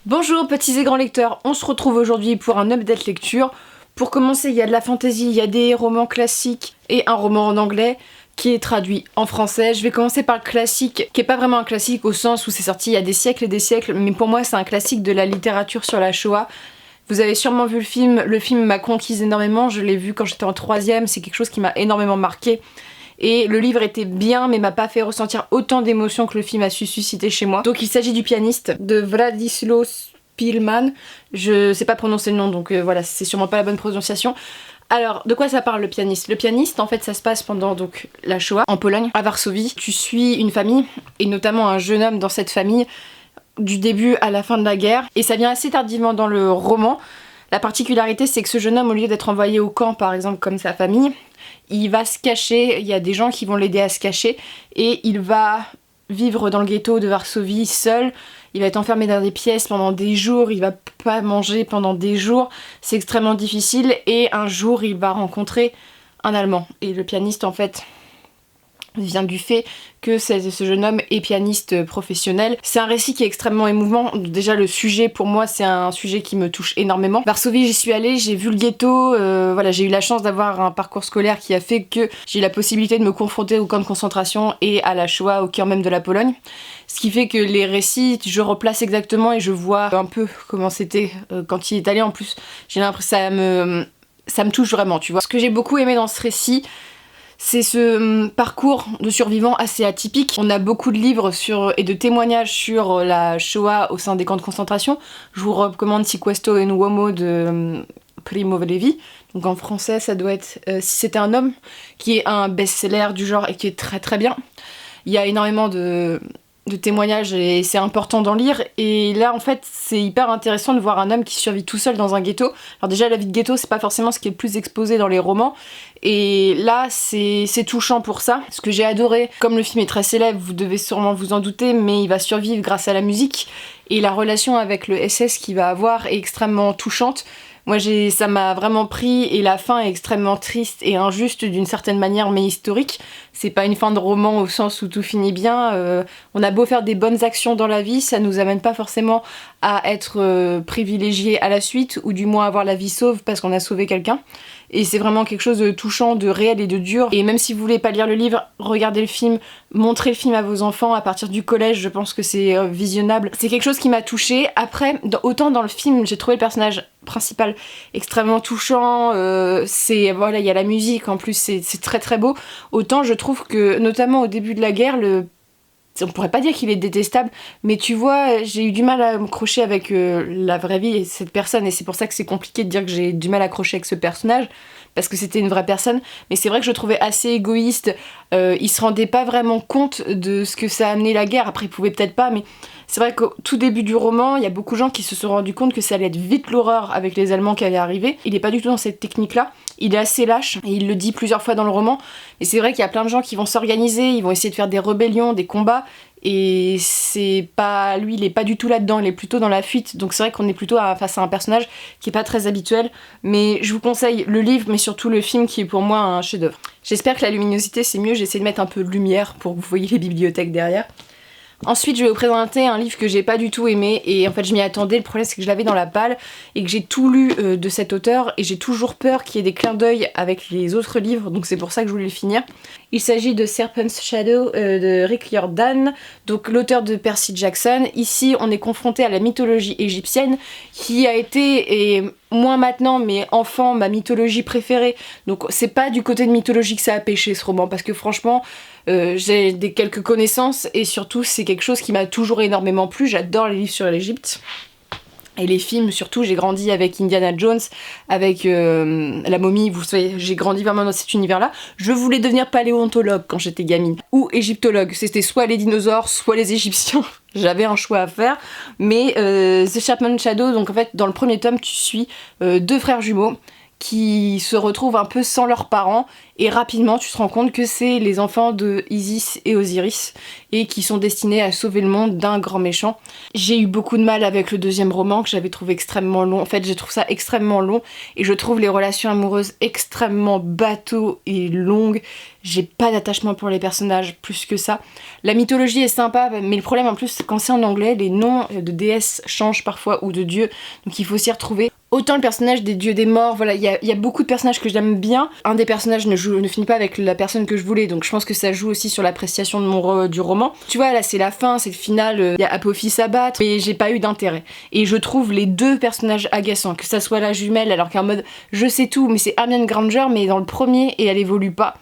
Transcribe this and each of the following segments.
Bonjour petits et grands lecteurs, on se retrouve aujourd'hui pour un update lecture. Pour commencer, il y a de la fantasy, il y a des romans classiques et un roman en anglais qui est traduit en français. Je vais commencer par le classique, qui est pas vraiment un classique au sens où c'est sorti il y a des siècles et des siècles, mais pour moi c'est un classique de la littérature sur la Shoah. Vous avez sûrement vu le film m'a conquise énormément, je l'ai vu quand j'étais en 3ème, c'est quelque chose qui m'a énormément marqué. Et le livre était bien mais m'a pas fait ressentir autant d'émotions que le film a su susciter chez moi. Donc il s'agit du pianiste de Władysław Szpilman. Je sais pas prononcer le nom donc voilà, c'est sûrement pas la bonne prononciation. Alors, de quoi ça parle le pianiste? Le pianiste, en fait, ça se passe pendant donc la Shoah, en Pologne, à Varsovie. Tu suis une famille, et notamment un jeune homme dans cette famille, du début à la fin de la guerre. Et ça vient assez tardivement dans le roman. La particularité, c'est que ce jeune homme, au lieu d'être envoyé au camp, par exemple, comme sa famille, il va se cacher, il y a des gens qui vont l'aider à se cacher, et il va vivre dans le ghetto de Varsovie seul. Il va être enfermé dans des pièces pendant des jours, il va pas manger pendant des jours, c'est extrêmement difficile, et un jour il va rencontrer un Allemand. Et le pianiste en fait vient du fait que ce jeune homme est pianiste professionnel. C'est un récit qui est extrêmement émouvant. Déjà le sujet pour moi c'est un sujet qui me touche énormément. Varsovie, j'y suis allée, j'ai vu le ghetto, voilà, j'ai eu la chance d'avoir un parcours scolaire qui a fait que j'ai eu la possibilité de me confronter au camp de concentration et à la Shoah au cœur même de la Pologne. Ce qui fait que les récits, je replace exactement et je vois un peu comment c'était quand il est allé. En plus, j'ai l'impression que ça me touche vraiment, tu vois. Ce que j'ai beaucoup aimé dans ce récit, c'est ce parcours de survivants assez atypique. On a beaucoup de livres et de témoignages sur la Shoah au sein des camps de concentration. Je vous recommande Si questo è un uomo de Primo Levi. Donc en français, ça doit être Si c'était un homme, qui est un best-seller du genre et qui est très très bien. Il y a énormément de témoignages et c'est important d'en lire. Et là, en fait, c'est hyper intéressant de voir un homme qui survit tout seul dans un ghetto. Alors déjà, la vie de ghetto, c'est pas forcément ce qui est le plus exposé dans les romans. Et là, c'est touchant pour ça. Ce que j'ai adoré, comme le film est très célèbre, vous devez sûrement vous en douter, mais il va survivre grâce à la musique. Et la relation avec le SS qu'il va avoir est extrêmement touchante. Moi, ça m'a vraiment pris et la fin est extrêmement triste et injuste d'une certaine manière, mais historique. C'est pas une fin de roman au sens où tout finit bien. On a beau faire des bonnes actions dans la vie, ça nous amène pas forcément à être privilégié à la suite ou du moins avoir la vie sauve parce qu'on a sauvé quelqu'un. Et c'est vraiment quelque chose de touchant, de réel et de dur. Et même si vous voulez pas lire le livre, regardez le film, montrez le film à vos enfants à partir du collège, je pense que c'est visionnable. C'est quelque chose qui m'a touchée. Après, autant dans le film, j'ai trouvé le personnage principal extrêmement touchant, voilà, il y a la musique, en plus c'est très très beau. Autant je trouve que, notamment au début de la guerre, on pourrait pas dire qu'il est détestable, mais tu vois, j'ai eu du mal à me crocher avec la vraie vie et cette personne, et c'est pour ça que c'est compliqué de dire que j'ai du mal à accrocher avec ce personnage, parce que c'était une vraie personne, mais c'est vrai que je le trouvais assez égoïste, il se rendait pas vraiment compte de ce que ça a amené la guerre, après il pouvait peut-être pas, mais c'est vrai qu'au tout début du roman, il y a beaucoup de gens qui se sont rendus compte que ça allait être vite l'horreur avec les Allemands qui allaient arriver. Il est pas du tout dans cette technique-là, il est assez lâche, et il le dit plusieurs fois dans le roman, et c'est vrai qu'il y a plein de gens qui vont s'organiser, ils vont essayer de faire des rébellions, des combats, et c'est pas... lui, il est pas du tout là-dedans, il est plutôt dans la fuite, donc c'est vrai qu'on est plutôt face à un personnage qui est pas très habituel, mais je vous conseille le livre, mais surtout le film qui est pour moi un chef-d'œuvre. J'espère que la luminosité c'est mieux, j'essaie de mettre un peu de lumière pour que vous voyez les bibliothèques derrière. Ensuite, je vais vous présenter un livre que j'ai pas du tout aimé et en fait je m'y attendais, le problème c'est que je l'avais dans la palle et que j'ai tout lu de cet auteur et j'ai toujours peur qu'il y ait des clins d'œil avec les autres livres, donc c'est pour ça que je voulais le finir. Il s'agit de Serpent's Shadow de Rick Riordan, donc l'auteur de Percy Jackson. Ici on est confronté à la mythologie égyptienne qui a été, et moins maintenant, mais enfant, ma mythologie préférée, donc c'est pas du côté de mythologie que ça a pêché ce roman, parce que franchement j'ai quelques connaissances et surtout c'est quelque chose qui m'a toujours énormément plu. J'adore les livres sur l'Égypte et les films surtout. J'ai grandi avec Indiana Jones, avec la momie, vous savez, j'ai grandi vraiment dans cet univers là. Je voulais devenir paléontologue quand j'étais gamine, ou égyptologue, c'était soit les dinosaures soit les égyptiens. J'avais un choix à faire, mais The Serpent's Shadow, donc en fait dans le premier tome tu suis deux frères jumeaux qui se retrouvent un peu sans leurs parents et rapidement tu te rends compte que c'est les enfants de Isis et Osiris et qui sont destinés à sauver le monde d'un grand méchant. J'ai eu beaucoup de mal avec le deuxième roman que j'avais trouvé extrêmement long. En fait, je trouve ça extrêmement long et je trouve les relations amoureuses extrêmement bateaux et longues. J'ai pas d'attachement pour les personnages plus que ça. La mythologie est sympa, mais le problème en plus, quand c'est en anglais, les noms de déesses changent parfois ou de dieux, donc il faut s'y retrouver. Autant le personnage des dieux des morts, voilà, il y a beaucoup de personnages que j'aime bien. Un des personnages ne finit pas avec la personne que je voulais, donc je pense que ça joue aussi sur l'appréciation de du roman. Tu vois, là c'est la fin, c'est le final, il y a Apophis à battre, mais j'ai pas eu d'intérêt. Et je trouve les deux personnages agaçants, que ça soit la jumelle, alors qu'en mode je sais tout, mais c'est Hermione Granger, mais dans le premier, et elle évolue pas.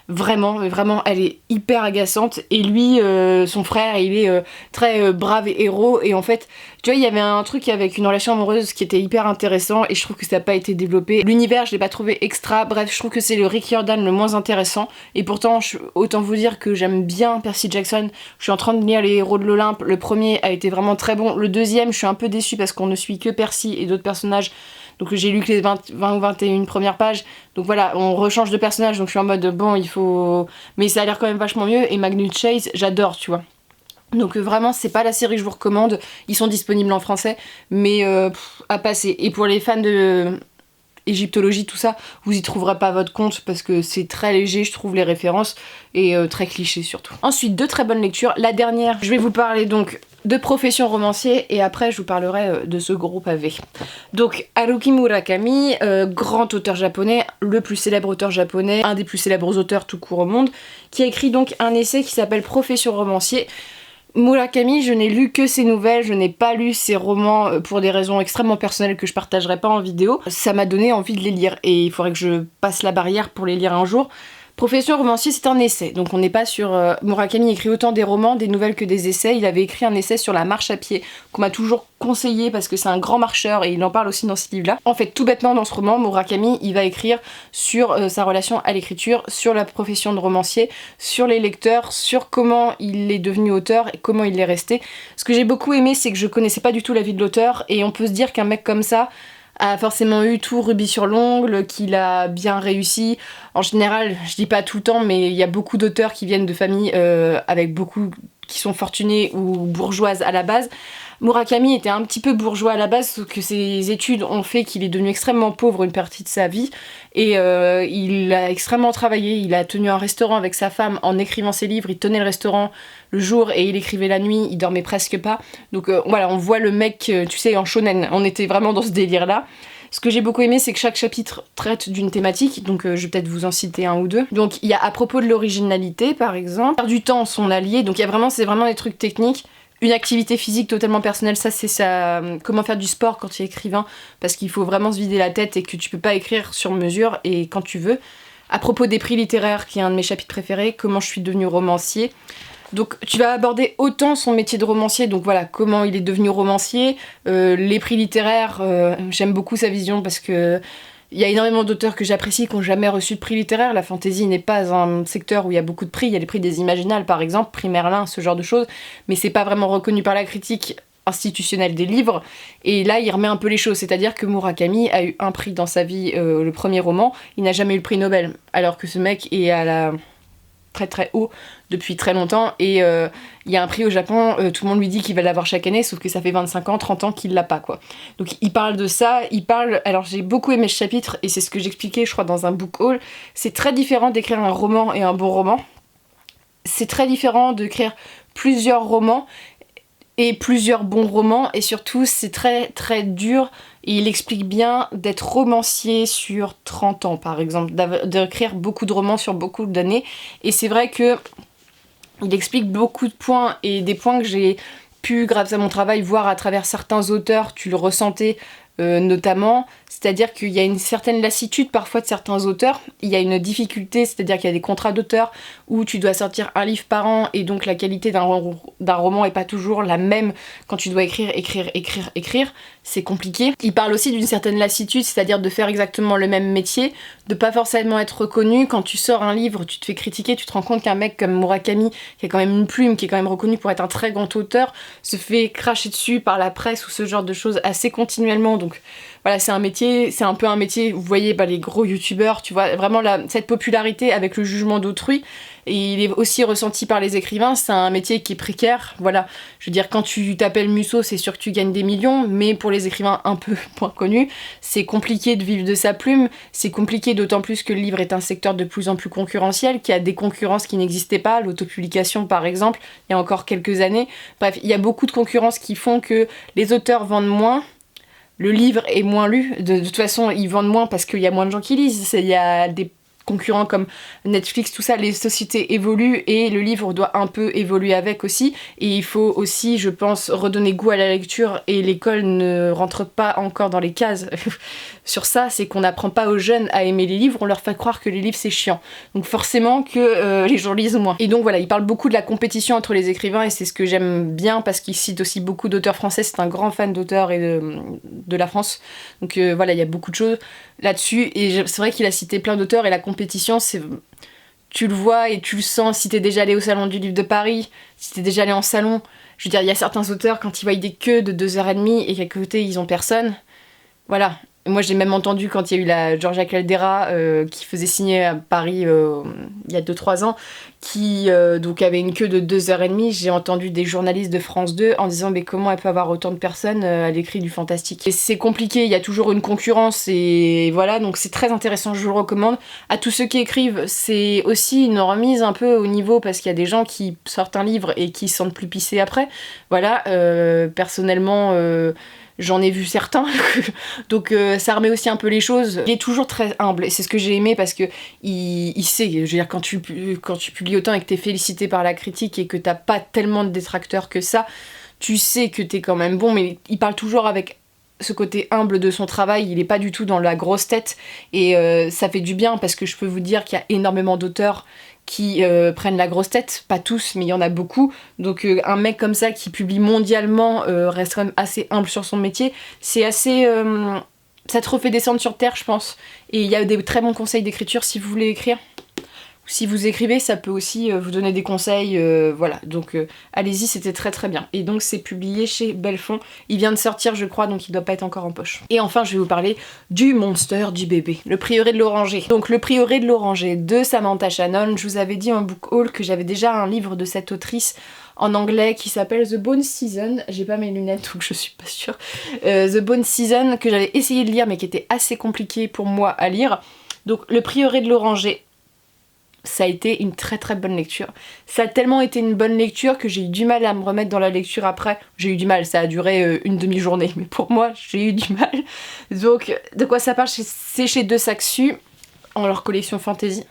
Vraiment, elle est hyper agaçante. Et lui, son frère, il est très brave et héros. Et en fait, tu vois, il y avait un truc avec une relation amoureuse qui était hyper intéressant. Et je trouve que ça n'a pas été développé. L'univers, je l'ai pas trouvé extra. Bref, je trouve que c'est le Rick Riordan le moins intéressant. Et pourtant, autant vous dire que j'aime bien Percy Jackson. Je suis en train de lire Les Héros de l'Olympe. Le premier a été vraiment très bon. Le deuxième, je suis un peu déçue parce qu'on ne suit que Percy et d'autres personnages. Donc j'ai lu que les 20 ou 21 premières pages. Donc voilà, on rechange de personnage. Donc je suis en mode bon, il faut... Mais ça a l'air quand même vachement mieux. Et Magnus Chase, j'adore, tu vois. Donc vraiment, c'est pas la série que je vous recommande. Ils sont disponibles en français. Mais à passer. Et pour les fans de égyptologie, tout ça, vous y trouverez pas votre compte parce que c'est très léger, je trouve, les références. Et très cliché surtout. Ensuite, deux très bonnes lectures. La dernière, je vais vous parler donc de Profession romancier et après je vous parlerai de ce gros pavé. Donc Haruki Murakami, grand auteur japonais, le plus célèbre auteur japonais, un des plus célèbres auteurs tout court au monde, qui a écrit donc un essai qui s'appelle Profession romancier. Murakami, je n'ai lu que ses nouvelles, je n'ai pas lu ses romans pour des raisons extrêmement personnelles que je partagerai pas en vidéo. Ça m'a donné envie de les lire et il faudrait que je passe la barrière pour les lire un jour. Profession romancier, c'est un essai, donc on n'est pas sur... Murakami écrit autant des romans, des nouvelles que des essais. Il avait écrit un essai sur la marche à pied, qu'on m'a toujours conseillé parce que c'est un grand marcheur et il en parle aussi dans ce livre-là. En fait, tout bêtement dans ce roman, Murakami, il va écrire sur sa relation à l'écriture, sur la profession de romancier, sur les lecteurs, sur comment il est devenu auteur et comment il est resté. Ce que j'ai beaucoup aimé, c'est que je connaissais pas du tout la vie de l'auteur et on peut se dire qu'un mec comme ça a forcément eu tout rubis sur l'ongle, qu'il a bien réussi. En général, je dis pas tout le temps, mais il y a beaucoup d'auteurs qui viennent de familles avec beaucoup qui sont fortunées ou bourgeoises à la base. Murakami était un petit peu bourgeois à la base, sauf que ses études ont fait qu'il est devenu extrêmement pauvre une partie de sa vie. Et il a extrêmement travaillé, il a tenu un restaurant avec sa femme en écrivant ses livres, il tenait le restaurant le jour et il écrivait la nuit, il dormait presque pas. Donc voilà, on voit le mec, tu sais, en shonen, on était vraiment dans ce délire-là. Ce que j'ai beaucoup aimé, c'est que chaque chapitre traite d'une thématique, donc je vais peut-être vous en citer un ou deux. Donc il y a à propos de l'originalité, par exemple, faire du temps son allié, donc c'est vraiment des trucs techniques. Une activité physique totalement personnelle, ça c'est ça. Comment faire du sport quand tu es écrivain, parce qu'il faut vraiment se vider la tête et que tu peux pas écrire sur mesure et quand tu veux. À propos des prix littéraires, qui est un de mes chapitres préférés, comment je suis devenue romancier. Donc tu vas aborder autant son métier de romancier, donc voilà, comment il est devenu romancier, les prix littéraires, j'aime beaucoup sa vision parce que il y a énormément d'auteurs que j'apprécie qui n'ont jamais reçu de prix littéraire. La fantasy n'est pas un secteur où il y a beaucoup de prix. Il y a les prix des Imaginales par exemple, prix Merlin, ce genre de choses, mais c'est pas vraiment reconnu par la critique institutionnelle des livres. Et là, il remet un peu les choses, c'est-à-dire que Murakami a eu un prix dans sa vie, le premier roman, il n'a jamais eu le prix Nobel, alors que ce mec est à la très très haut depuis très longtemps et il y a un prix au Japon, tout le monde lui dit qu'il va l'avoir chaque année, sauf que ça fait 25 ans, 30 ans qu'il l'a pas quoi. Donc il parle de ça, alors j'ai beaucoup aimé ce chapitre et c'est ce que j'expliquais je crois dans un book haul, c'est très différent d'écrire un roman et un bon roman, c'est très différent d'écrire plusieurs romans et plusieurs bons romans et surtout c'est très très dur et il explique bien d'être romancier sur 30 ans par exemple, d'écrire beaucoup de romans sur beaucoup d'années et c'est vrai que il explique beaucoup de points et des points que j'ai pu grâce à mon travail voir à travers certains auteurs, tu le ressentais notamment, c'est-à-dire qu'il y a une certaine lassitude parfois de certains auteurs, il y a une difficulté, c'est-à-dire qu'il y a des contrats d'auteur où tu dois sortir un livre par an et donc la qualité d'un roman est pas toujours la même quand tu dois écrire, c'est compliqué. Il parle aussi d'une certaine lassitude, c'est-à-dire de faire exactement le même métier, de pas forcément être reconnu, quand tu sors un livre, tu te fais critiquer, tu te rends compte qu'un mec comme Murakami, qui a quand même une plume, qui est quand même reconnu pour être un très grand auteur, se fait cracher dessus par la presse ou ce genre de choses assez continuellement, Donc voilà, c'est un peu un métier, vous voyez les gros youtubeurs, tu vois, vraiment cette popularité avec le jugement d'autrui, et il est aussi ressenti par les écrivains. C'est un métier qui est précaire, voilà. Je veux dire, quand tu t'appelles Musso, c'est sûr que tu gagnes des millions, mais pour les écrivains un peu moins connus, c'est compliqué de vivre de sa plume, c'est compliqué d'autant plus que le livre est un secteur de plus en plus concurrentiel, qui a des concurrences qui n'existaient pas, l'autopublication par exemple, il y a encore quelques années. Bref, il y a beaucoup de concurrences qui font que les auteurs vendent moins, le livre est moins lu, de toute façon ils vendent moins parce qu'il y a moins de gens qui lisent, il y a des concurrents comme Netflix, tout ça, les sociétés évoluent et le livre doit un peu évoluer avec aussi, et il faut aussi, je pense, redonner goût à la lecture, et l'école ne rentre pas encore dans les cases sur ça, c'est qu'on n'apprend pas aux jeunes à aimer les livres, on leur fait croire que les livres c'est chiant, donc forcément que les gens lisent moins. Et donc voilà, il parle beaucoup de la compétition entre les écrivains, et c'est ce que j'aime bien parce qu'il cite aussi beaucoup d'auteurs français, c'est un grand fan d'auteurs et de la France, donc voilà, il y a beaucoup de choses là-dessus, et c'est vrai qu'il a cité plein d'auteurs, et la compétition, tu le vois et tu le sens si t'es déjà allé au salon du livre de Paris, si t'es déjà allé en salon. Je veux dire, il y a certains auteurs, quand ils voient des queues de 2h30 et qu'à côté ils ont personne, voilà. Moi j'ai même entendu quand il y a eu la Georgia Caldera qui faisait signer à Paris il y a 2-3 ans, qui donc avait une queue de 2h30, j'ai entendu des journalistes de France 2 en disant mais comment elle peut avoir autant de personnes à l'écrit du fantastique. Et c'est compliqué, il y a toujours une concurrence, et voilà, donc c'est très intéressant, je vous le recommande. À tous ceux qui écrivent, c'est aussi une remise un peu au niveau, parce qu'il y a des gens qui sortent un livre et qui se sentent plus pissés après. Voilà, personnellement... J'en ai vu certains, donc ça remet aussi un peu les choses. Il est toujours très humble, et c'est ce que j'ai aimé, parce que il sait, je veux dire, quand tu publies autant et que t'es félicité par la critique et que t'as pas tellement de détracteurs que ça, tu sais que t'es quand même bon, mais il parle toujours avec ce côté humble de son travail, il est pas du tout dans la grosse tête, et ça fait du bien, parce que je peux vous dire qu'il y a énormément d'auteurs qui prennent la grosse tête, pas tous, mais il y en a beaucoup, donc un mec comme ça qui publie mondialement reste quand même assez humble sur son métier, c'est assez... ça te refait descendre sur terre, je pense, et il y a des très bons conseils d'écriture si vous voulez écrire. Si vous écrivez, ça peut aussi vous donner des conseils, voilà, donc allez-y, c'était très très bien. Et donc c'est publié chez Belfond, il vient de sortir je crois, donc il doit pas être encore en poche. Et enfin je vais vous parler du monster du bébé, Le Prieuré de l'Oranger. Donc Le Prieuré de l'Oranger de Samantha Shannon, je vous avais dit en book haul que j'avais déjà un livre de cette autrice en anglais qui s'appelle The Bone Season, j'ai pas mes lunettes donc je suis pas sûre, The Bone Season, que j'avais essayé de lire mais qui était assez compliqué pour moi à lire. Donc Le Prieuré de l'Oranger, ça a été une très très bonne lecture. Ça a tellement été une bonne lecture que j'ai eu du mal à me remettre dans la lecture après. J'ai eu du mal, ça a duré une demi-journée, mais pour moi, j'ai eu du mal. Donc, de quoi ça parle? C'est chez De Saxu, en leur collection fantasy.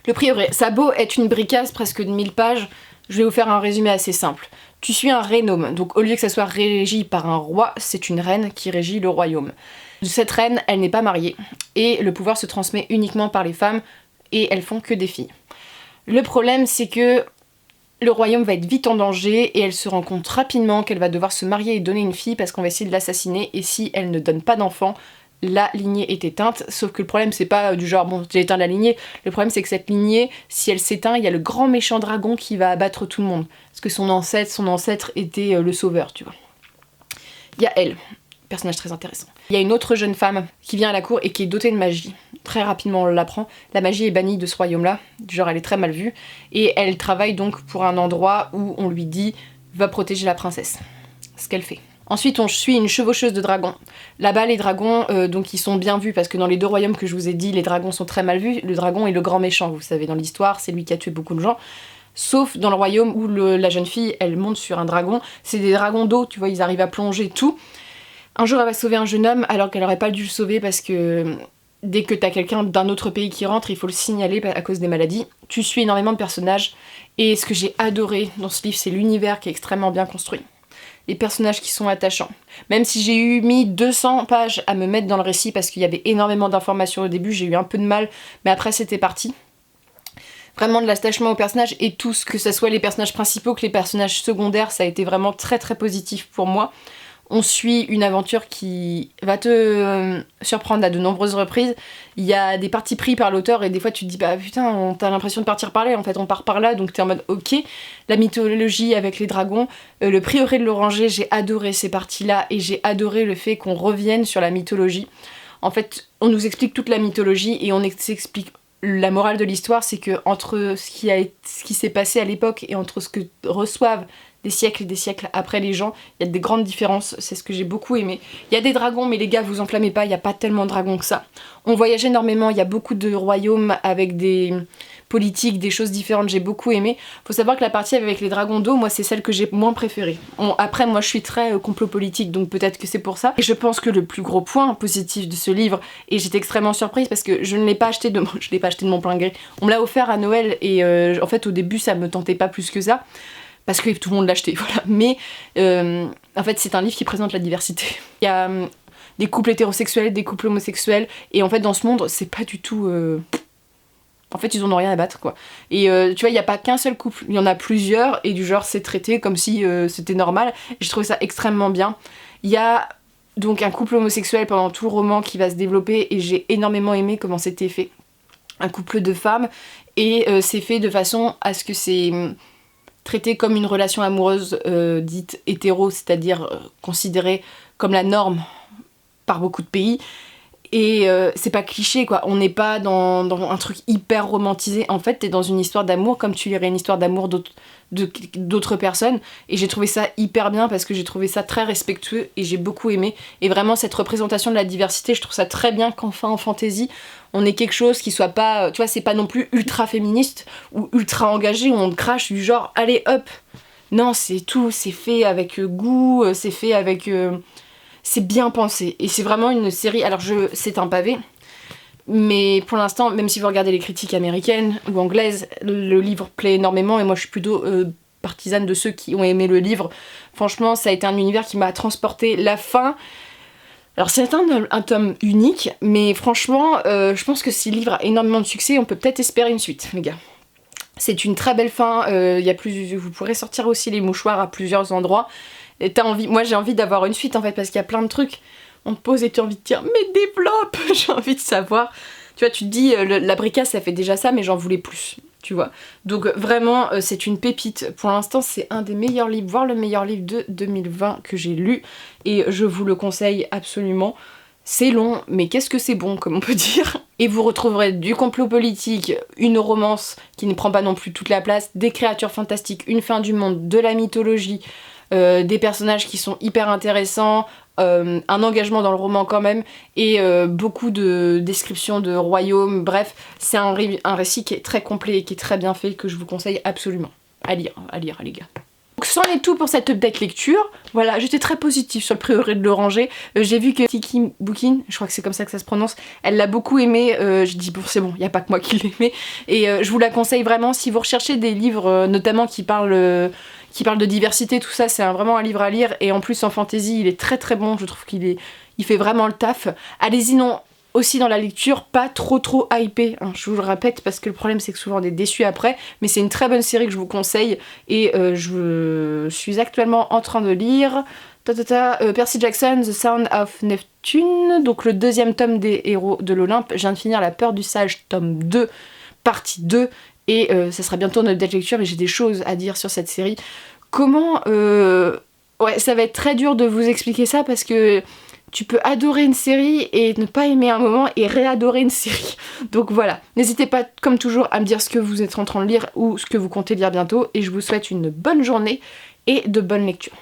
Le Prieuré, ça a beau être une bricasse presque de 1000 pages, je vais vous faire un résumé assez simple. Tu suis un rénome, donc au lieu que ça soit régi par un roi, c'est une reine qui régit le royaume. Cette reine, elle n'est pas mariée, et le pouvoir se transmet uniquement par les femmes, et elles font que des filles. Le problème, c'est que le royaume va être vite en danger, et elle se rend compte rapidement qu'elle va devoir se marier et donner une fille parce qu'on va essayer de l'assassiner, et si elle ne donne pas d'enfant, la lignée est éteinte. Sauf que le problème, c'est pas du genre bon, j'ai éteint la lignée, le problème c'est que cette lignée, si elle s'éteint, il y a le grand méchant dragon qui va abattre tout le monde. Parce que son ancêtre était le sauveur, tu vois. Il y a elle, personnage très intéressant. Il y a une autre jeune femme qui vient à la cour et qui est dotée de magie. Très rapidement on l'apprend, la magie est bannie de ce royaume-là, du genre elle est très mal vue, et elle travaille donc pour un endroit où on lui dit « va protéger la princesse », ce qu'elle fait. Ensuite on suit une chevaucheuse de dragons. Là-bas les dragons, donc ils sont bien vus, parce que dans les deux royaumes que je vous ai dit, les dragons sont très mal vus. Le dragon est le grand méchant, vous savez, dans l'histoire, c'est lui qui a tué beaucoup de gens. Sauf dans le royaume où la jeune fille, elle monte sur un dragon, c'est des dragons d'eau, tu vois, ils arrivent à plonger tout. Un jour elle va sauver un jeune homme alors qu'elle aurait pas dû le sauver, parce que dès que t'as quelqu'un d'un autre pays qui rentre, il faut le signaler à cause des maladies. Tu suis énormément de personnages, et ce que j'ai adoré dans ce livre, c'est l'univers qui est extrêmement bien construit. Les personnages qui sont attachants. Même si j'ai mis 200 pages à me mettre dans le récit parce qu'il y avait énormément d'informations au début, j'ai eu un peu de mal, mais après c'était parti. Vraiment de l'attachement aux personnages, et tous, que ce soit les personnages principaux que les personnages secondaires, ça a été vraiment très très positif pour moi. On suit une aventure qui va te surprendre à de nombreuses reprises. Il y a des partis pris par l'auteur et des fois tu te dis bah putain, t'as l'impression de partir par là, en fait on part par là, donc t'es en mode ok. La mythologie avec les dragons, le prieuré de l'Oranger, j'ai adoré ces parties-là et j'ai adoré le fait qu'on revienne sur la mythologie. En fait, on nous explique toute la mythologie et on s'explique la morale de l'histoire, c'est que entre ce qui s'est passé à l'époque et entre ce que reçoivent des siècles et des siècles après les gens, il y a des grandes différences, c'est ce que j'ai beaucoup aimé. Il y a des dragons, mais les gars, vous enflammez pas, il n'y a pas tellement de dragons que ça. On voyage énormément, il y a beaucoup de royaumes avec des politiques, des choses différentes, j'ai beaucoup aimé. Faut savoir que la partie avec les dragons d'eau, moi c'est celle que j'ai moins préférée. Après, moi je suis très complot politique, donc peut-être que c'est pour ça. Et je pense que le plus gros point positif de ce livre, et j'étais extrêmement surprise parce que je ne l'ai pas acheté de mon plein gré, on me l'a offert à Noël et en fait au début ça me tentait pas plus que ça. Parce que tout le monde l'a acheté, voilà. Mais en fait, c'est un livre qui présente la diversité. Il y a des couples hétérosexuels, des couples homosexuels, et en fait, dans ce monde, c'est pas du tout... En fait, ils en ont rien à battre, quoi. Et tu vois, il n'y a pas qu'un seul couple, il y en a plusieurs, et du genre, c'est traité comme si c'était normal. Je trouve ça extrêmement bien. Il y a donc un couple homosexuel pendant tout le roman qui va se développer, et j'ai énormément aimé comment c'était fait. Un couple de femmes, et c'est fait de façon à ce que c'est... traité comme une relation amoureuse dite hétéro, c'est-à-dire considérée comme la norme par beaucoup de pays. Et c'est pas cliché quoi, on n'est pas dans un truc hyper romantisé, en fait t'es dans une histoire d'amour comme tu lirais une histoire d'amour d'autres personnes, et j'ai trouvé ça hyper bien parce que j'ai trouvé ça très respectueux et j'ai beaucoup aimé, et vraiment cette représentation de la diversité, je trouve ça très bien qu'enfin en fantasy on ait quelque chose qui soit pas, tu vois, c'est pas non plus ultra féministe ou ultra engagé où on crache du genre allez hop, non c'est tout, c'est fait avec goût, c'est fait avec... c'est bien pensé, et c'est vraiment une série, alors c'est un pavé, mais pour l'instant, même si vous regardez les critiques américaines ou anglaises, le livre plaît énormément, et moi je suis plutôt partisane de ceux qui ont aimé le livre. Franchement, ça a été un univers qui m'a transporté. La fin, alors c'est un tome unique, mais franchement, je pense que si le livre a énormément de succès, on peut peut-être espérer une suite, les gars. C'est une très belle fin, vous pourrez sortir aussi les mouchoirs à plusieurs endroits. Et moi j'ai envie d'avoir une suite en fait, parce qu'il y a plein de trucs. On te pose et tu as envie de dire mais développe, j'ai envie de savoir. Tu vois, tu te dis la Brica ça fait déjà ça, mais j'en voulais plus, tu vois. Donc vraiment c'est une pépite. Pour l'instant c'est un des meilleurs livres, voire le meilleur livre de 2020 que j'ai lu, et je vous le conseille absolument. C'est long, mais qu'est-ce que c'est bon, comme on peut dire. Et vous retrouverez du complot politique, une romance qui ne prend pas non plus toute la place, des créatures fantastiques, une fin du monde, de la mythologie, des personnages qui sont hyper intéressants, un engagement dans le roman quand même, et beaucoup de descriptions de royaumes. Bref, c'est un récit qui est très complet et qui est très bien fait, que je vous conseille absolument à lire les gars. Donc c'en est tout pour cette update lecture. Voilà, j'étais très positive sur le prieuré de l'Oranger. J'ai vu que Tiki Bookin, je crois que c'est comme ça que ça se prononce, elle l'a beaucoup aimé. J'ai dit bon c'est bon, il n'y a pas que moi qui l'aimais. Et je vous la conseille vraiment si vous recherchez des livres notamment qui parlent de diversité, tout ça, c'est vraiment un livre à lire. Et en plus en fantasy, il est très très bon, je trouve qu'il fait vraiment le taf. Allez-y, non, aussi dans la lecture, pas trop hypé, hein, je vous le répète, parce que le problème c'est que souvent on est déçu après, mais c'est une très bonne série que je vous conseille, et je suis actuellement en train de lire Percy Jackson, The Sound of Neptune, donc le deuxième tome des Héros de l'Olympe. Je viens de finir La Peur du Sage, tome 2, partie 2, et ça sera bientôt notre update lecture, mais j'ai des choses à dire sur cette série. Comment... Ouais, ça va être très dur de vous expliquer ça, parce que tu peux adorer une série et ne pas aimer un moment et réadorer une série. Donc voilà, n'hésitez pas comme toujours à me dire ce que vous êtes en train de lire ou ce que vous comptez lire bientôt, et je vous souhaite une bonne journée et de bonnes lectures.